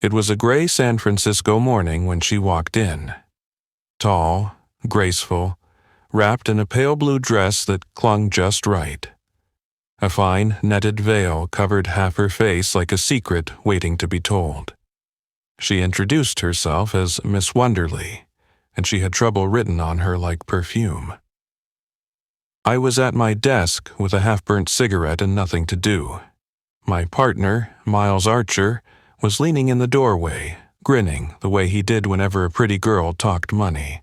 It was a gray San Francisco morning when she walked in. Tall, graceful, wrapped in a pale blue dress that clung just right. A fine, netted veil covered half her face like a secret waiting to be told. She introduced herself as Miss Wonderly, and she had trouble written on her like perfume. I was at my desk with a half-burnt cigarette and nothing to do. My partner, Miles Archer, was leaning in the doorway, grinning the way he did whenever a pretty girl talked money.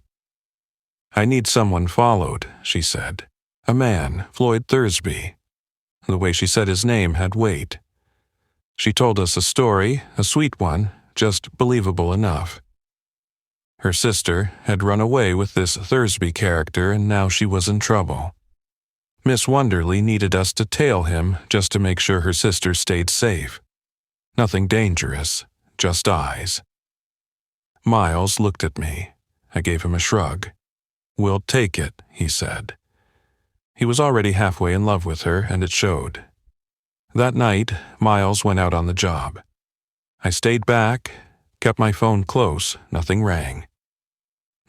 "I need someone followed," she said. "A man, Floyd Thursby." The way she said his name had weight. She told us a story, a sweet one, just believable enough. Her sister had run away with this Thursby character, and now she was in trouble. Miss Wonderly needed us to tail him just to make sure her sister stayed safe. Nothing dangerous, just eyes. Miles looked at me. I gave him a shrug. "We'll take it," he said. He was already halfway in love with her, and it showed. That night, Miles went out on the job. I stayed back, kept my phone close, nothing rang.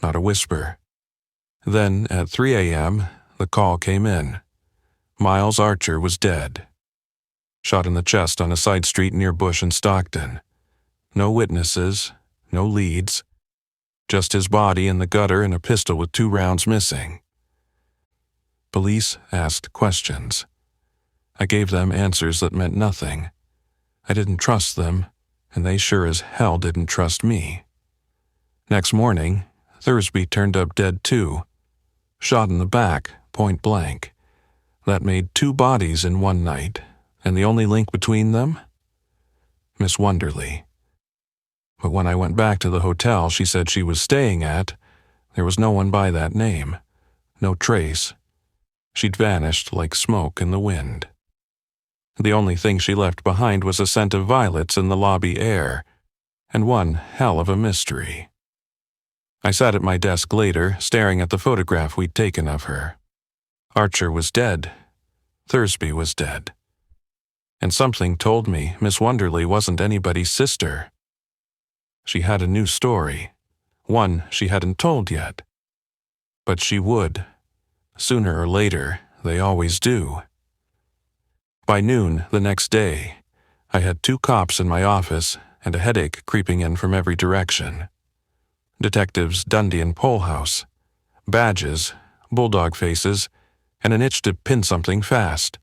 Not a whisper. Then, at 3 a.m., the call came in. Miles Archer was dead. Shot in the chest on a side street near Bush and Stockton. No witnesses, no leads. Just his body in the gutter and a pistol with 2 rounds missing. Police asked questions. I gave them answers that meant nothing. I didn't trust them, and they sure as hell didn't trust me. Next morning, Thursby turned up dead too. Shot in the back, point blank. That made 2 bodies in one night, and the only link between them? Miss Wonderly. But when I went back to the hotel she said she was staying at, there was no one by that name. No trace. She'd vanished like smoke in the wind. The only thing she left behind was a scent of violets in the lobby air, and one hell of a mystery. I sat at my desk later, staring at the photograph we'd taken of her. Archer was dead. Thursby was dead. And something told me Miss Wonderly wasn't anybody's sister. She had a new story, one she hadn't told yet. But she would. Sooner or later, they always do. By noon the next day, I had 2 cops in my office and a headache creeping in from every direction. Detectives Dundee and Polehouse, badges, bulldog faces, and an itch to pin something fast.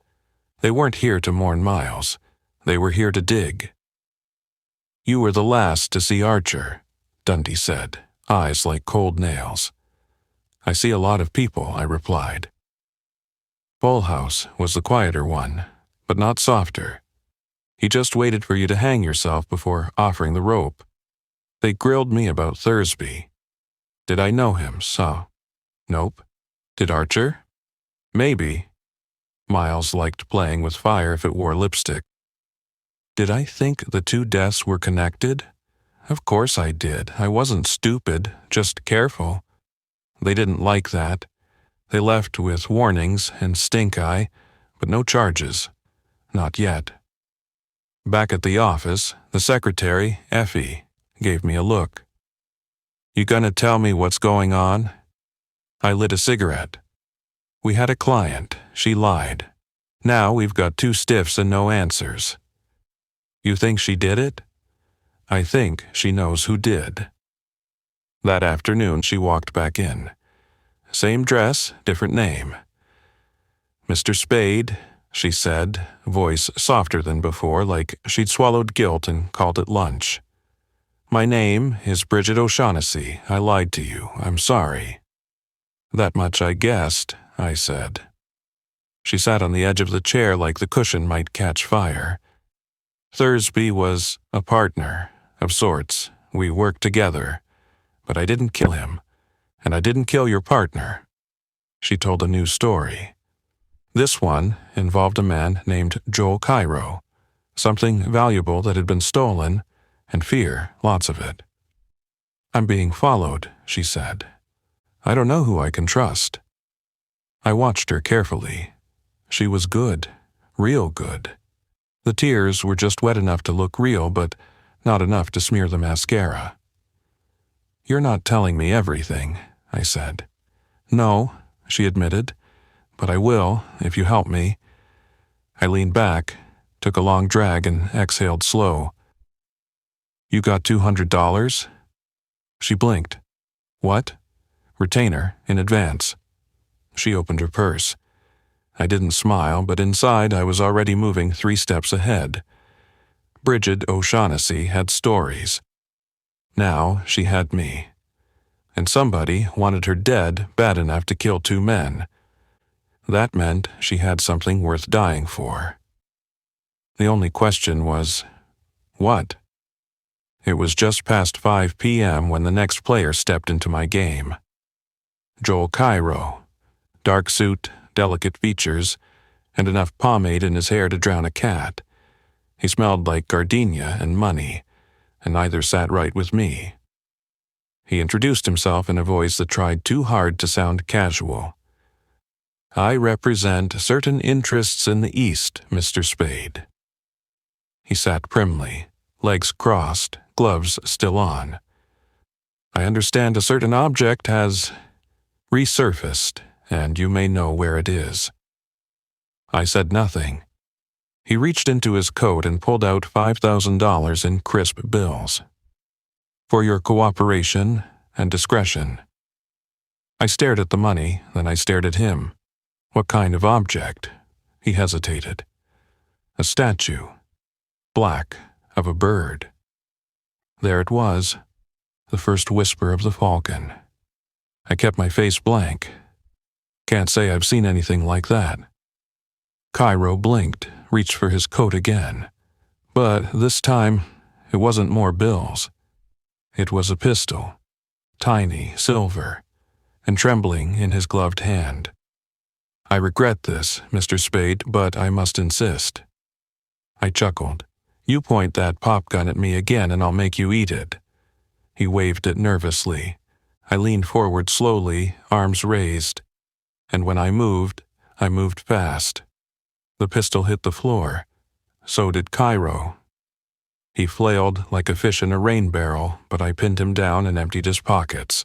They weren't here to mourn Miles. They were here to dig. "You were the last to see Archer," Dundee said, eyes like cold nails. "I see a lot of people," I replied. Polehouse was the quieter one, but not softer. He just waited for you to hang yourself before offering the rope. They grilled me about Thursby. Did I know him? So. Nope. Did Archer? Maybe. Miles liked playing with fire if it wore lipstick. Did I think the 2 deaths were connected? Of course I did. I wasn't stupid, just careful. They didn't like that. They left with warnings and stink eye, but no charges. Not yet. Back at the office, the secretary, Effie, gave me a look. "You gonna tell me what's going on?" I lit a cigarette. "We had a client. She lied. Now we've got 2 stiffs and no answers." "You think she did it?" "I think she knows who did." That afternoon she walked back in. Same dress, different name. "Mr. Spade," she said, voice softer than before, like she'd swallowed guilt and called it lunch. "My name is Bridget O'Shaughnessy. I lied to you. I'm sorry." "That much I guessed," I said. She sat on the edge of the chair like the cushion might catch fire. "Thursby was a partner, of sorts. We worked together. But I didn't kill him. And I didn't kill your partner." She told a new story. This one involved a man named Joel Cairo, something valuable that had been stolen, and fear, lots of it. "I'm being followed," she said. "I don't know who I can trust." I watched her carefully. She was good, real good. The tears were just wet enough to look real, but not enough to smear the mascara. "You're not telling me everything," I said. "No," she admitted, "but I will if you help me." I leaned back, took a long drag, and exhaled slow. "You got $200? She blinked. "What?" "Retainer, in advance." She opened her purse. I didn't smile, but inside I was already moving 3 steps ahead. Bridget O'Shaughnessy had stories. Now she had me. And somebody wanted her dead bad enough to kill 2 men. That meant she had something worth dying for. The only question was, what? It was just past 5 p.m. when the next player stepped into my game. Joel Cairo. Dark suit, delicate features, and enough pomade in his hair to drown a cat. He smelled like gardenia and money, and neither sat right with me. He introduced himself in a voice that tried too hard to sound casual. "I represent certain interests in the East, Mr. Spade." He sat primly, legs crossed, gloves still on. "I understand a certain object has resurfaced, and you may know where it is." I said nothing. He reached into his coat and pulled out $5,000 in crisp bills. "For your cooperation and discretion." I stared at the money, then I stared at him. What kind of object? He hesitated. "A statue. Black, of a bird." There it was, the first whisper of the falcon. I kept my face blank. Can't say I've seen anything like that. Cairo blinked, reached for his coat again. But this time, it wasn't more bills. It was a pistol, tiny, silver, and trembling in his gloved hand. "I regret this, Mr. Spade, but I must insist." I chuckled. "You point that pop gun at me again and I'll make you eat it." He waved it nervously. I leaned forward slowly, arms raised. And when I moved fast. The pistol hit the floor. So did Cairo. He flailed like a fish in a rain barrel, but I pinned him down and emptied his pockets.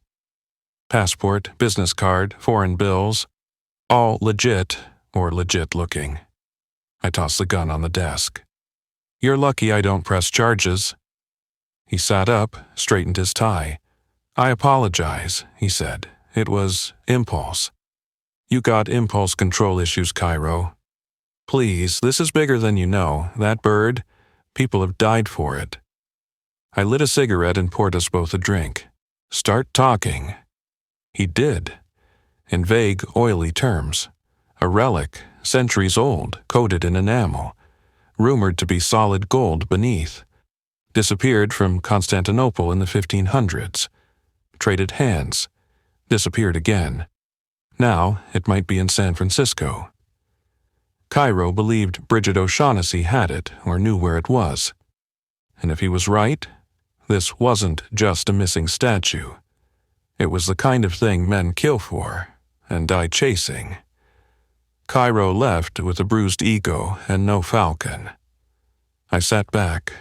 Passport, business card, foreign bills, all legit or legit looking. I tossed the gun on the desk. "You're lucky I don't press charges." He sat up, straightened his tie. "I apologize," he said. "It was impulse." "You got impulse control issues, Cairo. Please, this is bigger than you know. That bird, people have died for it." I lit a cigarette and poured us both a drink. "Start talking." He did. In vague, oily terms. A relic, centuries old, coated in enamel, rumored to be solid gold beneath. Disappeared from Constantinople in the 1500s. Traded hands. Disappeared again. Now it might be in San Francisco. Cairo believed Bridget O'Shaughnessy had it or knew where it was. And if he was right, this wasn't just a missing statue. It was the kind of thing men kill for and die chasing. Cairo left with a bruised ego and no falcon. I sat back,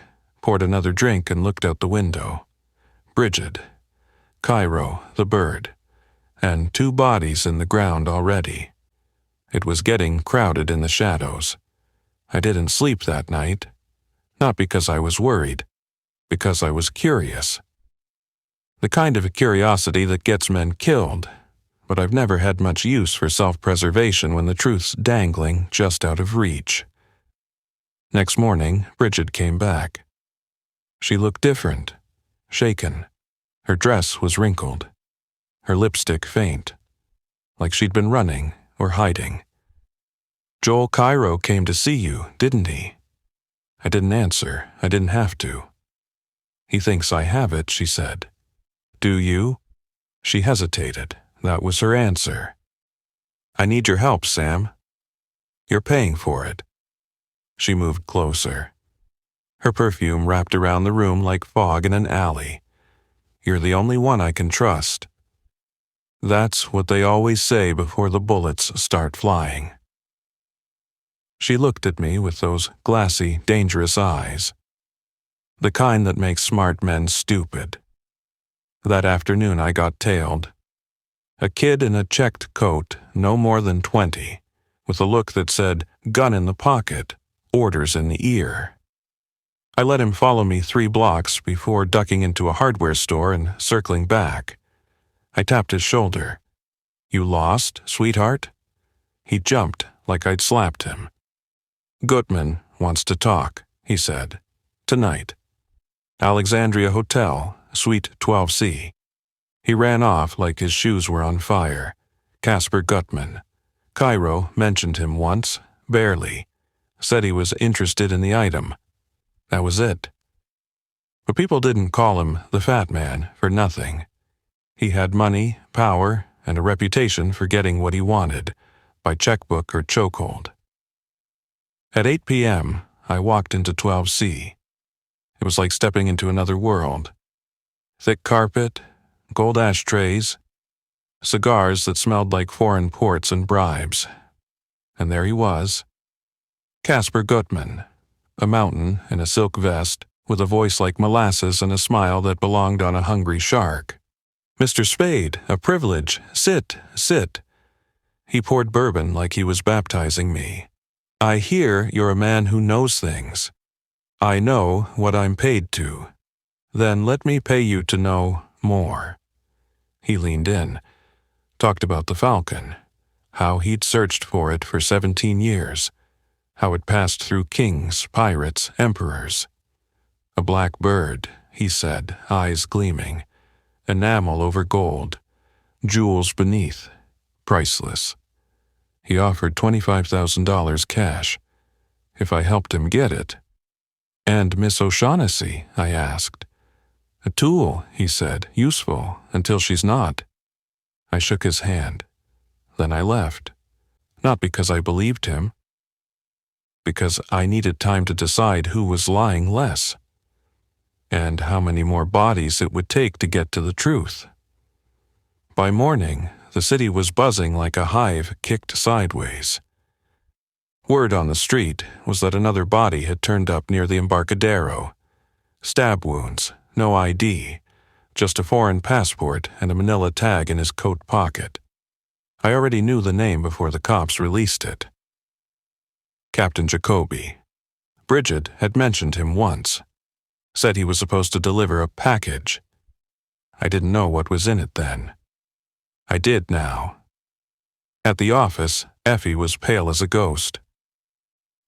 poured another drink and looked out the window. Bridget, Cairo, the bird, and 2 bodies in the ground already. It was getting crowded in the shadows. I didn't sleep that night. Not because I was worried, because I was curious. The kind of a curiosity that gets men killed, but I've never had much use for self-preservation when the truth's dangling just out of reach. Next morning, Bridget came back. She looked different, shaken. Her dress was wrinkled, her lipstick faint, like she'd been running or hiding. "Joel Cairo came to see you, didn't he?" I didn't answer. I didn't have to. "He thinks I have it," she said. "Do you?" She hesitated. That was her answer. "I need your help, Sam." "You're paying for it." She moved closer. Her perfume wrapped around the room like fog in an alley. "You're the only one I can trust." That's what they always say before the bullets start flying. She looked at me with those glassy, dangerous eyes. The kind that makes smart men stupid. That afternoon I got tailed. A kid in a checked coat, no more than 20, with a look that said, gun in the pocket, orders in the ear. I let him follow me 3 blocks before ducking into a hardware store and circling back. I tapped his shoulder. You lost, sweetheart? He jumped like I'd slapped him. Gutman wants to talk, he said. Tonight. Alexandria Hotel, Suite 12C. He ran off like his shoes were on fire. Casper Gutman. Cairo mentioned him once, barely. Said he was interested in the item. That was it. But people didn't call him the Fat Man for nothing. He had money, power, and a reputation for getting what he wanted, by checkbook or chokehold. At 8 p.m., I walked into 12C. It was like stepping into another world. Thick carpet, gold ashtrays, cigars that smelled like foreign ports and bribes. And there he was. Casper Gutman, a mountain in a silk vest, with a voice like molasses and a smile that belonged on a hungry shark. Mr. Spade, a privilege. Sit, sit. He poured bourbon like he was baptizing me. I hear you're a man who knows things. I know what I'm paid to. Then let me pay you to know more. He leaned in, talked about the Falcon, how he'd searched for it for 17 years, how it passed through kings, pirates, emperors. A black bird, he said, eyes gleaming, enamel over gold, jewels beneath, priceless. He offered $25,000 cash, if I helped him get it. And Miss O'Shaughnessy, I asked. A tool, he said, useful until she's not. I shook his hand. Then I left. Not because I believed him. Because I needed time to decide who was lying less. And how many more bodies it would take to get to the truth. By morning, the city was buzzing like a hive kicked sideways. Word on the street was that another body had turned up near the Embarcadero. Stab wounds, no ID, just a foreign passport and a manila tag in his coat pocket. I already knew the name before the cops released it. Captain Jacoby. Bridget had mentioned him once. Said he was supposed to deliver a package. I didn't know what was in it then. I did now. At the office, Effie was pale as a ghost.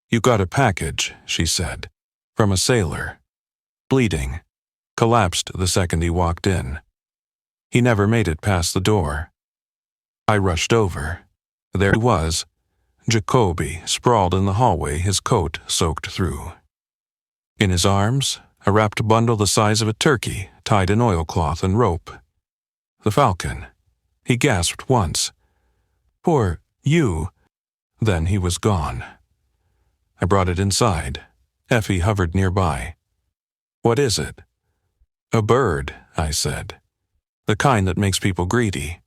You got a package, she said, from a sailor. Bleeding. Collapsed the second he walked in. He never made it past the door. I rushed over. There he was, Jacoby, sprawled in the hallway, his coat soaked through. In his arms, a wrapped bundle the size of a turkey, tied in oilcloth and rope. The Falcon. He gasped once. Poor you. Then he was gone. I brought it inside. Effie hovered nearby. What is it? A bird, I said. The kind that makes people greedy.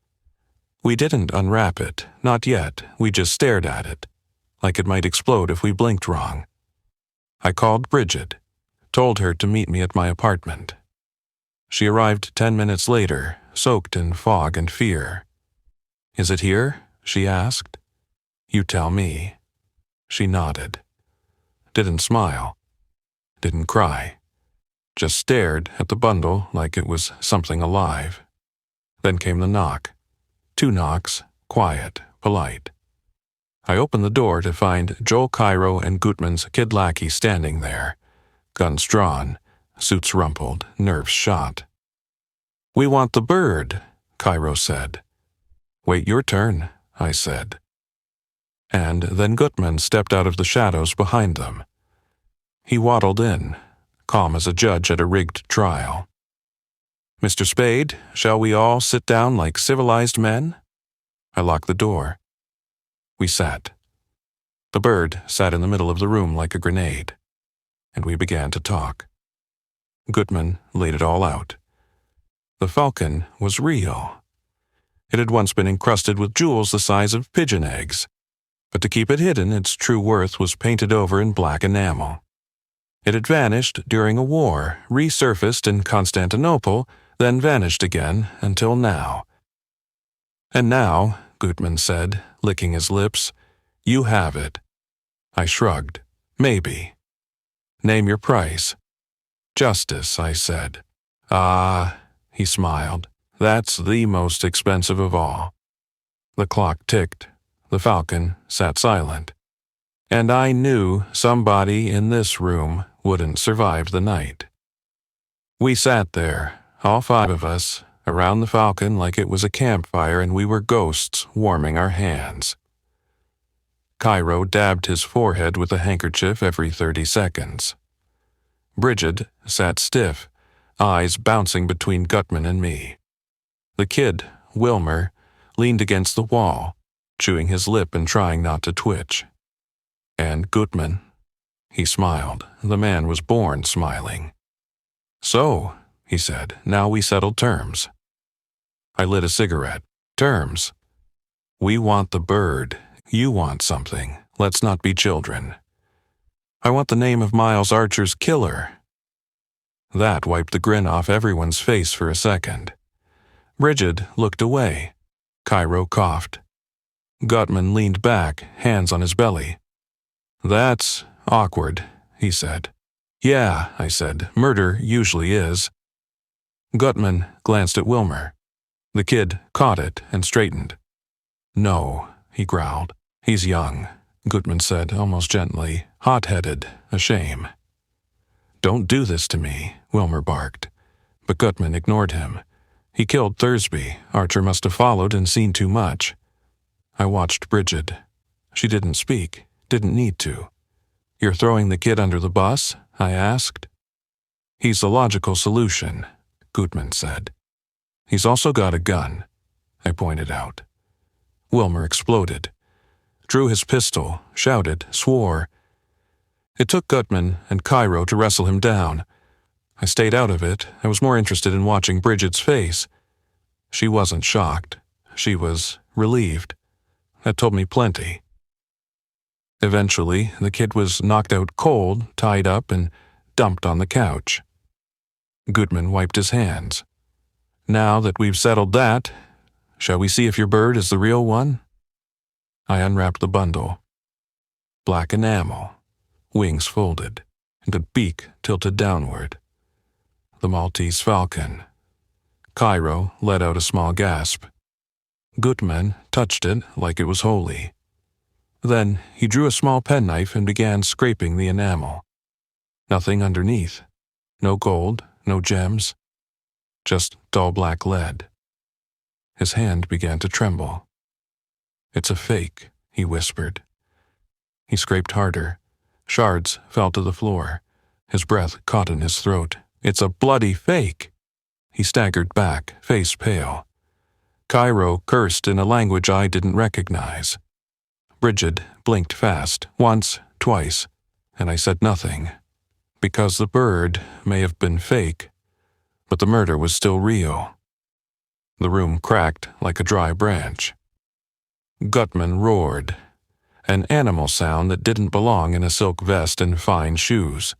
We didn't unwrap it, not yet. We just stared at it, like it might explode if we blinked wrong. I called Bridget, told her to meet me at my apartment. She arrived 10 minutes later, soaked in fog and fear. Is it here? She asked. You tell me. She nodded. Didn't smile. Didn't cry. Just stared at the bundle like it was something alive. Then came the knock. 2 knocks, quiet, polite. I opened the door to find Joel Cairo and Gutman's kid lackey standing there, guns drawn, suits rumpled, nerves shot. We want the bird, Cairo said. Wait your turn, I said. And then Gutman stepped out of the shadows behind them. He waddled in, calm as a judge at a rigged trial. Mr. Spade, shall we all sit down like civilized men? I locked the door. We sat. The bird sat in the middle of the room like a grenade, and we began to talk. Gutman laid it all out. The Falcon was real. It had once been encrusted with jewels the size of pigeon eggs, but to keep it hidden, its true worth was painted over in black enamel. It had vanished during a war, resurfaced in Constantinople, then vanished again until now. And now, Gutman said, licking his lips, you have it. I shrugged. Maybe. Name your price. Justice, I said. Ah, he smiled. That's the most expensive of all. The clock ticked. The Falcon sat silent. And I knew somebody in this room wouldn't survive the night. We sat there, all 5 of us, around the Falcon like it was a campfire and we were ghosts warming our hands. Cairo dabbed his forehead with a handkerchief every 30 seconds. Bridget sat stiff, eyes bouncing between Gutman and me. The kid, Wilmer, leaned against the wall, chewing his lip and trying not to twitch. And Gutman, he smiled. The man was born smiling. So, he said, now we settled terms. I lit a cigarette. Terms. We want the bird. You want something. Let's not be children. I want the name of Miles Archer's killer. That wiped the grin off everyone's face for a second. Bridget looked away. Cairo coughed. Gutman leaned back, hands on his belly. That's awkward, he said. Yeah, I said, murder usually is. Gutman glanced at Wilmer. The kid caught it and straightened. No, he growled. He's young, Gutman said almost gently, hot-headed, a shame. Don't do this to me, Wilmer barked. But Gutman ignored him. He killed Thursby. Archer must have followed and seen too much. I watched Bridget. She didn't speak, didn't need to. You're throwing the kid under the bus? I asked. He's the logical solution, Gutman said. He's also got a gun, I pointed out. Wilmer exploded, drew his pistol, shouted, swore. It took Gutman and Cairo to wrestle him down. I stayed out of it. I was more interested in watching Bridget's face. She wasn't shocked. She was relieved. That told me plenty. Eventually, the kid was knocked out cold, tied up, and dumped on the couch. Gutman wiped his hands. Now that we've settled that, shall we see if your bird is the real one? I unwrapped the bundle. Black enamel, wings folded, and a beak tilted downward. The Maltese Falcon. Cairo let out a small gasp. Gutman touched it like it was holy. Then he drew a small penknife and began scraping the enamel. Nothing underneath. No gold, no gems. Just dull black lead. His hand began to tremble. It's a fake, he whispered. He scraped harder. Shards fell to the floor. His breath caught in his throat. It's a bloody fake! He staggered back, face pale. Cairo cursed in a language I didn't recognize. Bridget blinked fast, once, twice, and I said nothing. Because the bird may have been fake, but the murder was still real. The room cracked like a dry branch. Gutman roared, an animal sound that didn't belong in a silk vest and fine shoes.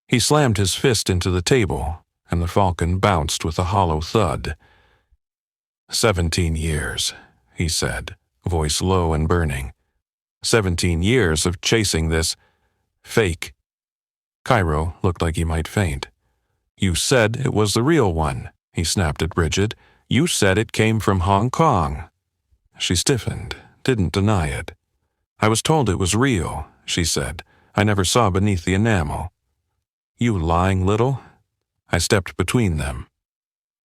He slammed his fist into the table, and the Falcon bounced with a hollow thud. 17 years, he said, voice low and burning. 17 years of chasing this fake. Cairo looked like he might faint. You said it was the real one, he snapped at Bridget. You said it came from Hong Kong. She stiffened, didn't deny it. I was told it was real, she said. I never saw beneath the enamel. You lying little? I stepped between them.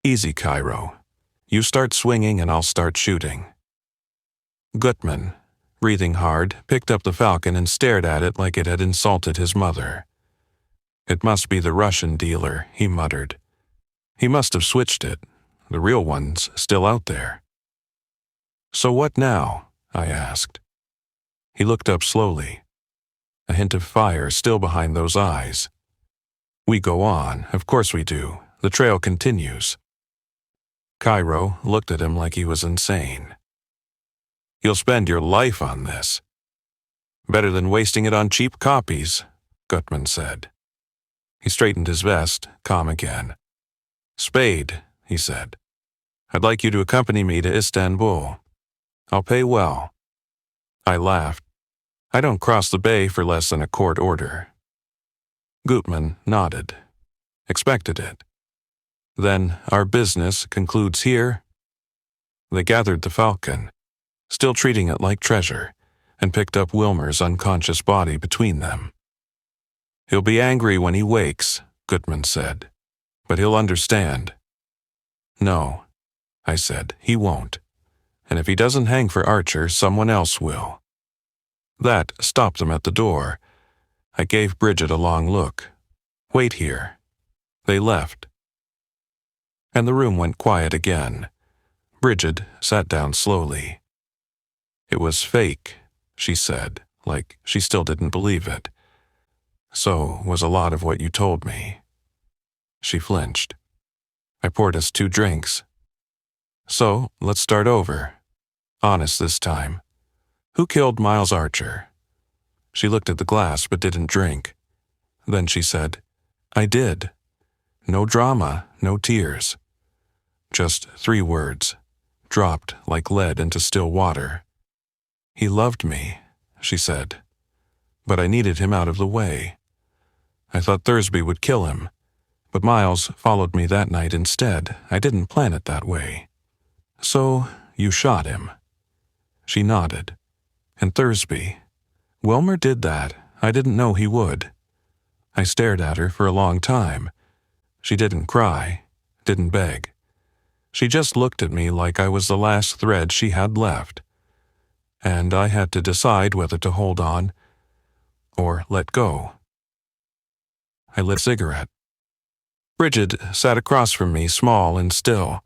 Easy, Cairo. You start swinging and I'll start shooting. Gutman, breathing hard, picked up the Falcon and stared at it like it had insulted his mother. It must be the Russian dealer, he muttered. He must have switched it. The real one's still out there. So what now? I asked. He looked up slowly. A hint of fire still behind those eyes. We go on, of course we do. The trail continues. Cairo looked at him like he was insane. You'll spend your life on this. Better than wasting it on cheap copies, Gutman said. He straightened his vest, calm again. "Spade," he said. "I'd like you to accompany me to Istanbul. I'll pay well." I laughed. "I don't cross the bay for less than a court order." Gutman nodded. "Expected it. Then our business concludes here?" They gathered the Falcon, still treating it like treasure, and picked up Wilmer's unconscious body between them. "He'll be angry when he wakes," Gutman said, "but he'll understand." "No," I said, "he won't. And if he doesn't hang for Archer, someone else will." That stopped them at the door. I gave Bridget a long look. "Wait here." They left. And the room went quiet again. Bridget sat down slowly. "It was fake," she said, like she still didn't believe it. "So was a lot of what you told me." She flinched. I poured us 2 drinks. "So, let's start over. Honest this time. Who killed Miles Archer?" She looked at the glass but didn't drink. Then she said, "I did. No drama, no tears. Just 3 words, dropped like lead into still water. He loved me," she said, "but I needed him out of the way. I thought Thursby would kill him, but Miles followed me that night instead. I didn't plan it that way. So, you shot him." She nodded. "And Thursby? Wilmer did that. I didn't know he would." I stared at her for a long time. She didn't cry, didn't beg. She just looked at me like I was the last thread she had left. And I had to decide whether to hold on or let go. I lit a cigarette. Bridget sat across from me, small and still.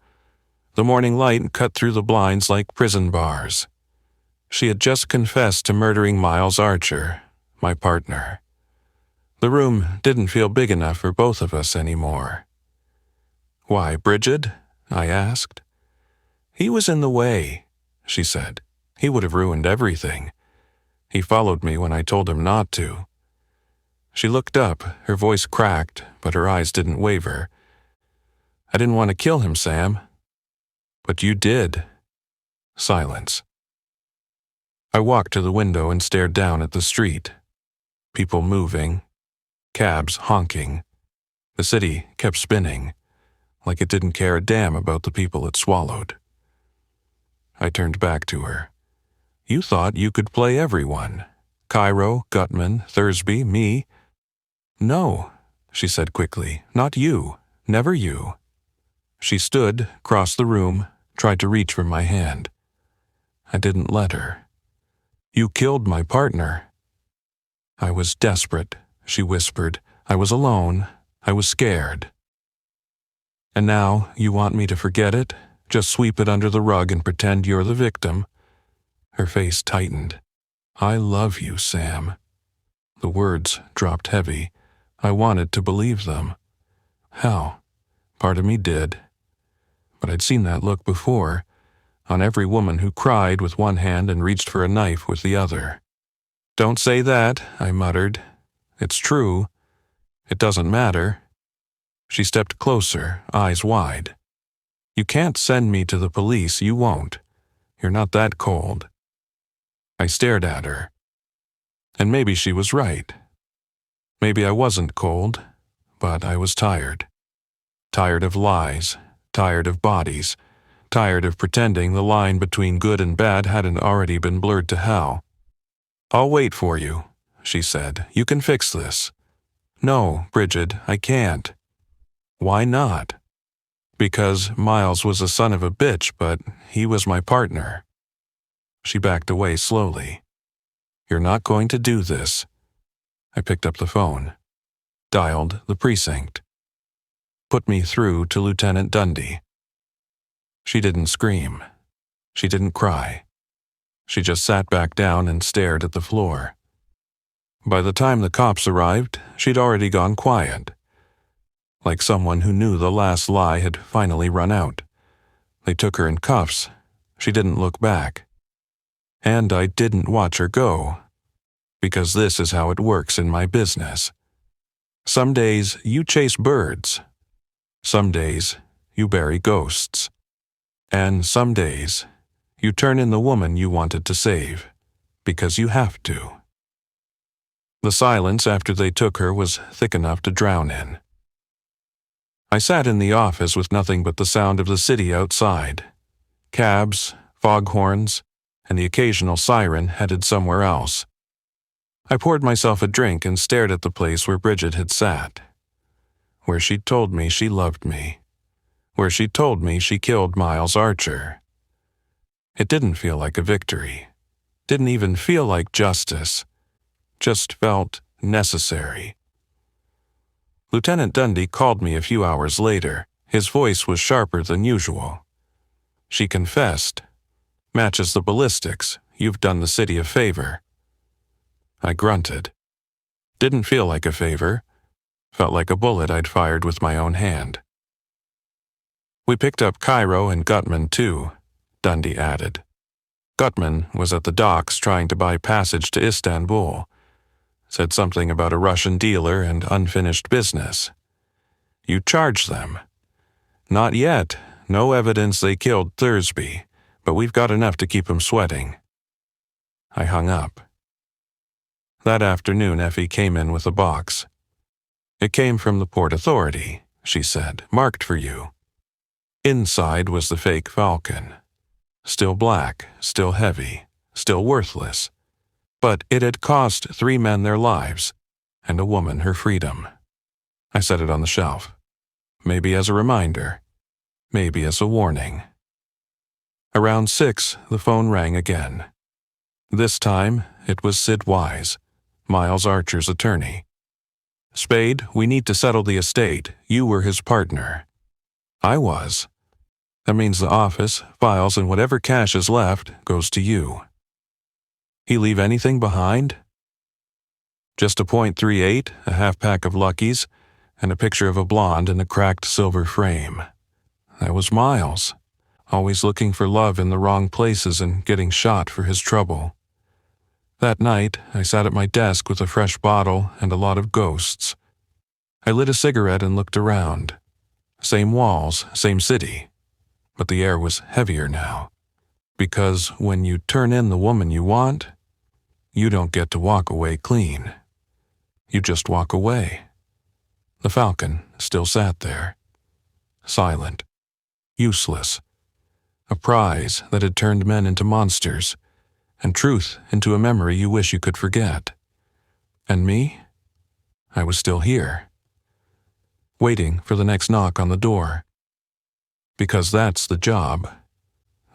The morning light cut through the blinds like prison bars. She had just confessed to murdering Miles Archer, my partner. The room didn't feel big enough for both of us anymore. "Why, Bridget?" I asked. "He was in the way," she said. "He would have ruined everything. He followed me when I told him not to." She looked up, her voice cracked, but her eyes didn't waver. "I didn't want to kill him, Sam." "But you did." Silence. I walked to the window and stared down at the street. People moving. Cabs honking. The city kept spinning, like it didn't care a damn about the people it swallowed. I turned back to her. "You thought you could play everyone. Cairo, Gutman, Thursby, me." "No," she said quickly. "Not you. Never you." She stood, crossed the room, tried to reach for my hand. I didn't let her. "You killed my partner." "I was desperate," she whispered. "I was alone. I was scared." "And now you want me to forget it? Just sweep it under the rug and pretend you're the victim?" Her face tightened. "I love you, Sam." The words dropped heavy. I wanted to believe them. How? Part of me did. But I'd seen that look before, on every woman who cried with one hand and reached for a knife with the other. "Don't say that," I muttered. "It's true. It doesn't matter." She stepped closer, eyes wide. "You can't send me to the police. You won't. You're not that cold." I stared at her. And maybe she was right. Maybe I wasn't cold, but I was tired. Tired of lies, tired of bodies, tired of pretending the line between good and bad hadn't already been blurred to hell. "I'll wait for you," she said. "You can fix this." "No, Bridget, I can't." "Why not?" "Because Miles was a son of a bitch, but he was my partner." She backed away slowly. "You're not going to do this." I picked up the phone. Dialed the precinct. "Put me through to Lieutenant Dundee." She didn't scream. She didn't cry. She just sat back down and stared at the floor. By the time the cops arrived, she'd already gone quiet. Like someone who knew the last lie had finally run out. They took her in cuffs. She didn't look back. And I didn't watch her go. Because this is how it works in my business. Some days you chase birds. Some days you bury ghosts. And some days you turn in the woman you wanted to save, because you have to. The silence after they took her was thick enough to drown in. I sat in the office with nothing but the sound of the city outside. Cabs, foghorns, and the occasional siren headed somewhere else. I poured myself a drink and stared at the place where Bridget had sat, where she'd told me she loved me, where she'd told me she killed Miles Archer. It didn't feel like a victory, didn't even feel like justice, just felt necessary. Lieutenant Dundee called me a few hours later. His voice was sharper than usual. She confessed. Matches the ballistics. You've done the city a favor. I grunted. Didn't feel like a favor. Felt like a bullet I'd fired with my own hand. We picked up Cairo and Gutman too, Dundee added. Gutman was at the docks trying to buy passage to Istanbul. Said something about a Russian dealer and unfinished business. You charge them. Not yet. No evidence they killed Thursby, but we've got enough to keep 'em sweating. I hung up. That afternoon, Effie came in with a box. It came from the Port Authority, she said, marked for you. Inside was the fake Falcon. Still black, still heavy, still worthless. But it had cost 3 men their lives, and a woman her freedom. I set it on the shelf. Maybe as a reminder. Maybe as a warning. Around 6, the phone rang again. This time, it was Sid Wise, Miles Archer's attorney. Spade, we need to settle the estate. You were his partner. I was. That means the office, files, and whatever cash is left goes to you. He leave anything behind? Just a .38, a half-pack of Luckies, and a picture of a blonde in a cracked silver frame. That was Miles, always looking for love in the wrong places and getting shot for his trouble. That night, I sat at my desk with a fresh bottle and a lot of ghosts. I lit a cigarette and looked around. Same walls, same city. But the air was heavier now. Because when you turn in the woman you want, you don't get to walk away clean. You just walk away. The Falcon still sat there. Silent. Useless. A prize that had turned men into monsters, and truth into a memory you wish you could forget. And me? I was still here. Waiting for the next knock on the door. Because that's the job.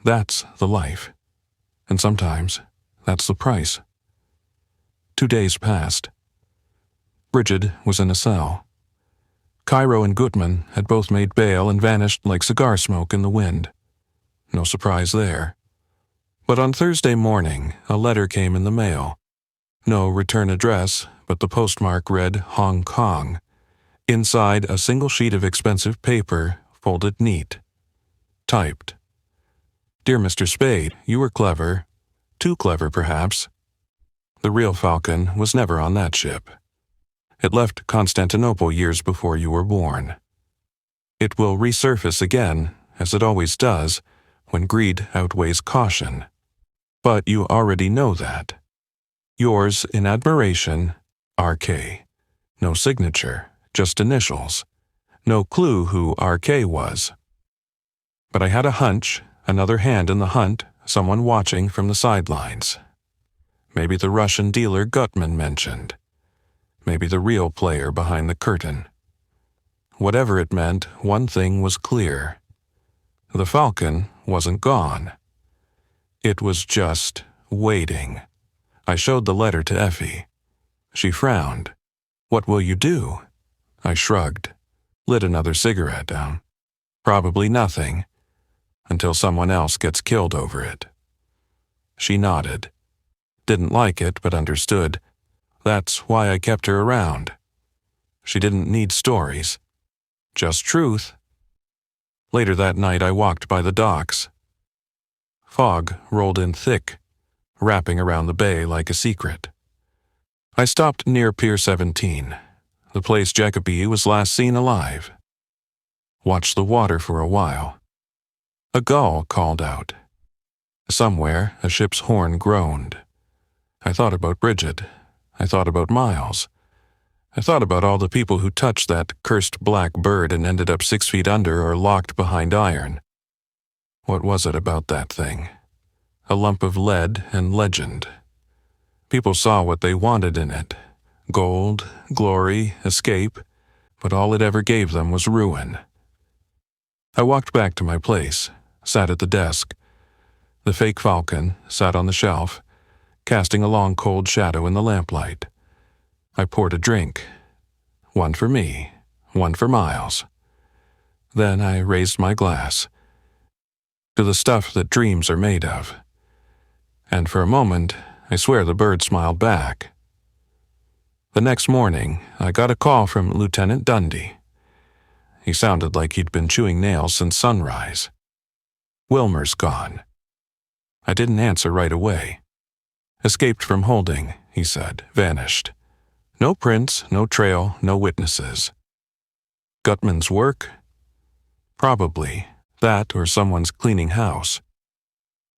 That's the life. And sometimes, that's the price. 2 days passed. Bridget was in a cell. Cairo and Gutman had both made bail and vanished like cigar smoke in the wind. No surprise there. But on Thursday morning, a letter came in the mail. No return address, but the postmark read Hong Kong. Inside, a single sheet of expensive paper, folded neat. Typed. Dear Mr. Spade, you were clever. Too clever, perhaps. The real Falcon was never on that ship. It left Constantinople years before you were born. It will resurface again, as it always does, when greed outweighs caution. But you already know that. Yours in admiration, R.K. No signature, just initials. No clue who R.K. was. But I had a hunch, another hand in the hunt, someone watching from the sidelines. Maybe the Russian dealer Gutman mentioned. Maybe the real player behind the curtain. Whatever it meant, one thing was clear. The Falcon wasn't gone. It was just waiting. I showed the letter to Effie. She frowned. What will you do? I shrugged, lit another cigarette down. Probably nothing, until someone else gets killed over it. She nodded. Didn't like it, but understood. That's why I kept her around. She didn't need stories. Just truth. Later that night I walked by the docks. Fog rolled in thick, wrapping around the bay like a secret. I stopped near Pier 17. the place Jacoby was last seen alive. Watched the water for a while. A gull called out. Somewhere, a ship's horn groaned. I thought about Bridget. I thought about Miles. I thought about all the people who touched that cursed black bird and ended up 6 feet under or locked behind iron. What was it about that thing? A lump of lead and legend. People saw what they wanted in it. Gold, glory, escape, but all it ever gave them was ruin. I walked back to my place, sat at the desk. The fake Falcon sat on the shelf, casting a long cold shadow in the lamplight. I poured a drink. One for me, one for Miles. Then I raised my glass. To the stuff that dreams are made of. And for a moment, I swear the bird smiled back. The next morning, I got a call from Lieutenant Dundee. He sounded like he'd been chewing nails since sunrise. Wilmer's gone. I didn't answer right away. Escaped from holding, he said, vanished. No prints, no trail, no witnesses. Gutman's work? Probably. That or someone's cleaning house.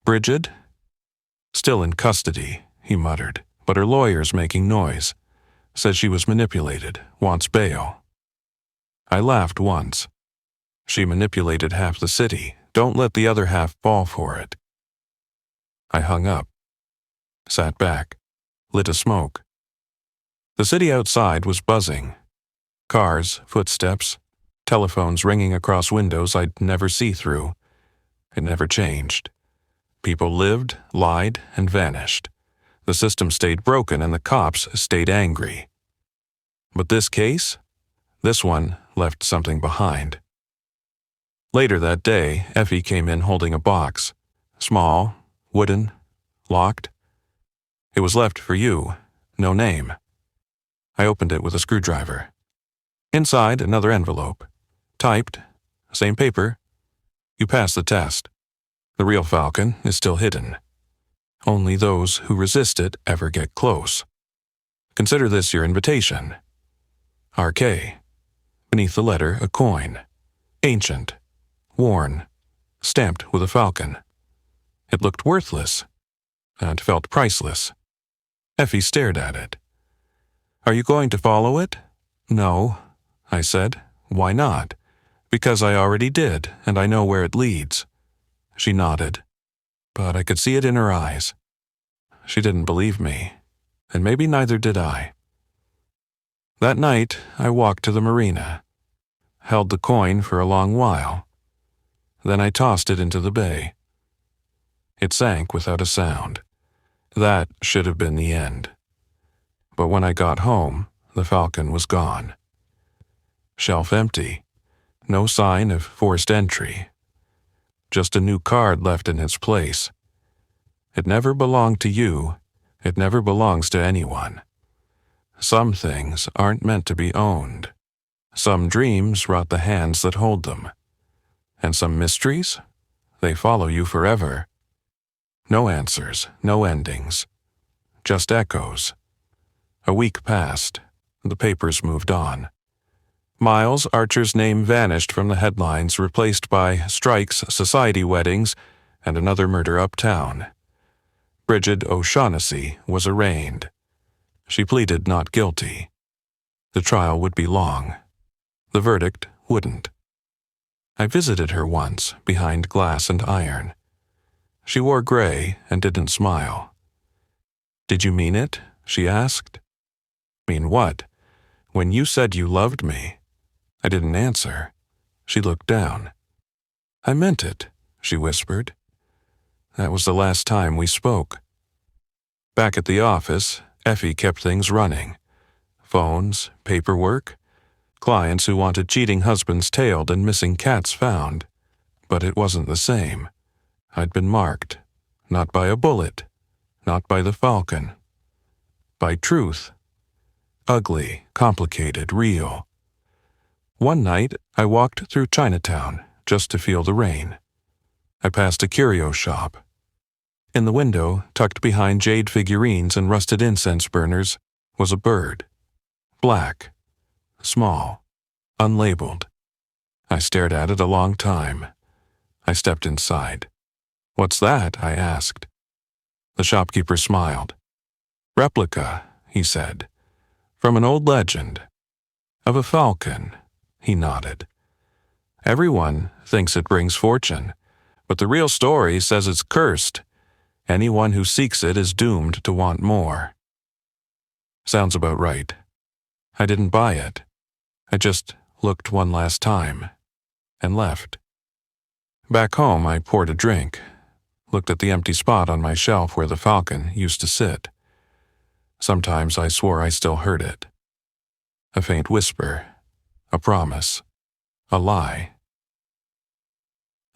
Bridget? Still in custody, he muttered, but her lawyer's making noise. Says she was manipulated, wants bail. I laughed once. She manipulated half the city. Don't let the other half fall for it. I hung up. Sat back. Lit a smoke. The city outside was buzzing. Cars, footsteps, telephones ringing across windows I'd never see through. It never changed. People lived, lied, and vanished. The system stayed broken and the cops stayed angry. But this case? This one left something behind. Later that day, Effie came in holding a box. Small, wooden, locked. It was left for you, no name. I opened it with a screwdriver. Inside, another envelope. Typed, same paper. You passed the test. The real Falcon is still hidden. Only those who resist it ever get close. Consider this your invitation. RK. Beneath the letter, a coin. Ancient. Worn. Stamped with a falcon. It looked worthless. And felt priceless. Effie stared at it. Are you going to follow it? No, I said. Why not? Because I already did, and I know where it leads. She nodded, but I could see it in her eyes. She didn't believe me, and maybe neither did I. That night, I walked to the marina, held the coin for a long while. Then I tossed it into the bay. It sank without a sound. That should have been the end. But when I got home, the Falcon was gone. Shelf empty. No sign of forced entry. Just a new card left in its place. It never belonged to you. It never belongs to anyone. Some things aren't meant to be owned. Some dreams rot the hands that hold them. And some mysteries? They follow you forever. No answers, no endings. Just echoes. A week passed. The papers moved on. Miles Archer's name vanished from the headlines, replaced by strikes, society weddings, and another murder uptown. Bridget O'Shaughnessy was arraigned. She pleaded not guilty. The trial would be long. The verdict wouldn't. I visited her once, behind glass and iron. She wore gray and didn't smile. Did you mean it? She asked. Mean what? When you said you loved me. I didn't answer. She looked down. I meant it, she whispered. That was the last time we spoke. Back at the office, Effie kept things running. Phones, paperwork, clients who wanted cheating husbands tailed and missing cats found. But it wasn't the same. I'd been marked, not by a bullet, not by the Falcon. By truth. Ugly, complicated, real. One night, I walked through Chinatown just to feel the rain. I passed a curio shop. In the window, tucked behind jade figurines and rusted incense burners, was a bird. Black. small, unlabeled. I stared at it a long time. I stepped inside. "What's that?" I asked. The shopkeeper smiled. "Replica," he said, "from an old legend. Of a falcon," he nodded. "Everyone thinks it brings fortune, but the real story says it's cursed. Anyone who seeks it is doomed to want more." Sounds about right. I didn't buy it. I just looked one last time and left. Back home, I poured a drink, looked at the empty spot on my shelf where the falcon used to sit. Sometimes I swore I still heard it. A faint whisper, a promise, a lie.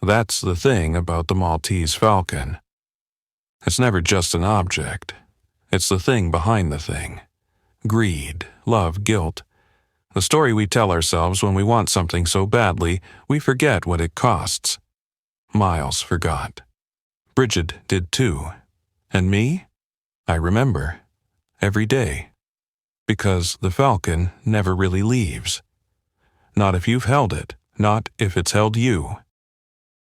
That's the thing about the Maltese Falcon. It's never just an object. It's the thing behind the thing. Greed, love, guilt. The story we tell ourselves when we want something so badly, we forget what it costs. Miles forgot. Bridget did too. And me? I remember. Every day. Because the falcon never really leaves. Not if you've held it, not if it's held you.